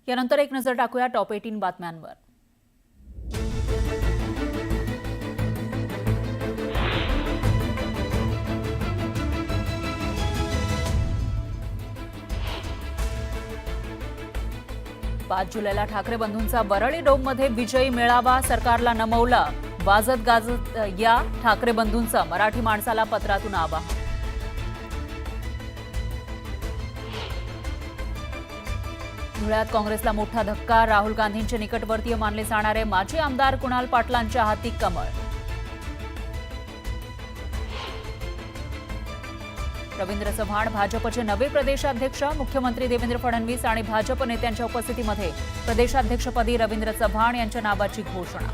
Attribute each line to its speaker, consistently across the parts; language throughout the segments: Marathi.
Speaker 1: यानंतर एक नजर टाकूया टॉप 18 बातम्यांवर। पाच जुलैला ठाकरे बंधूंचा वरळी डोममध्ये विजयी मेळावा, सरकारला नमवलं। वाजत गाजत या ठाकरे बंधूंचं मराठी माणसाला पत्रातून आवाहन। धुळ्यात काँग्रेसला मोठा धक्का, राहुल गांधींचे निकटवर्तीय मानले जाणारे माजी आमदार कुणाल पाटलांच्या हाती कमळ। रवींद्र चव्हाण भाजपचे नवे प्रदेशाध्यक्ष, मुख्यमंत्री देवेंद्र फडणवीस आणि भाजप नेत्यांच्या उपस्थितीमध्ये प्रदेशाध्यक्षपदी रवींद्र चव्हाण यांच्या नावाची घोषणा।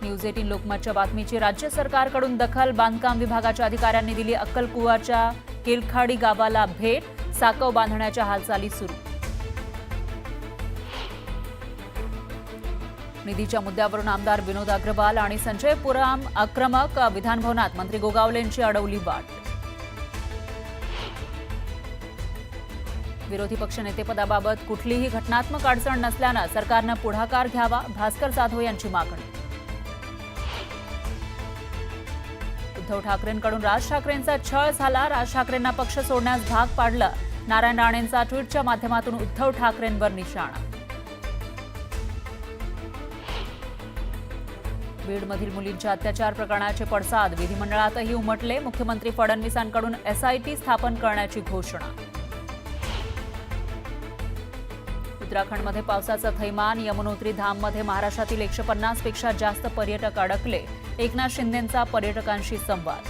Speaker 1: न्यूज 18 लोकमतच्या बातमीची राज्य सरकारकडून दखल, बांधकाम विभागाच्या अधिकाऱ्यांनी दिली अक्कलकुवाच्या केलखाडी गावाला भेट, साकव बांधण्याच्या हालचाली सुरू। निधीच्या मुद्द्यावरून आमदार विनोद अग्रवाल आणि संजय पुराम आक्रमक, विधानभवनात मंत्री गोगावलेंची अडवली वाट। विरोधी पक्षनेतेपदाबाबत कुठलीही घटनात्मक अडचण नसल्यानं सरकारनं पुढाकार घ्यावा, भास्कर जाधव यांची मागणी। उद्धव ठाकरेंकडून राज ठाकरेंचा छळ झाला, राज ठाकरेंना पक्ष सोडण्यास भाग पाडलं, नारायण राणेंचा ट्विटच्या माध्यमातून उद्धव ठाकरेंवर निशाणा। बीडमधील मुलींच्या अत्याचार प्रकरणाचे पडसाद विधिमंडळातही उमटले, मुख्यमंत्री फडणवीसांकडून SIT स्थापन करण्याची घोषणा। उत्तराखंडमध्ये पावसाचं थैमान, यमुनोत्री धाममध्ये महाराष्ट्रातील 150 पेक्षा जास्त पर्यटक अडकले, एकनाथ शिंदेंचा पर्यटकांशी संवाद।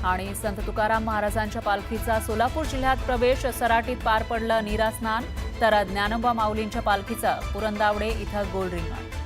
Speaker 1: आणि संत तुकाराम महाराजांच्या पालखीचा सोलापूर जिल्ह्यात प्रवेश, सराटीत पार पडलं नीरा स्नान, तर ज्ञानोबा माऊलींच्या पालखीचा पुरंदावडे इथं गोल रिंगण।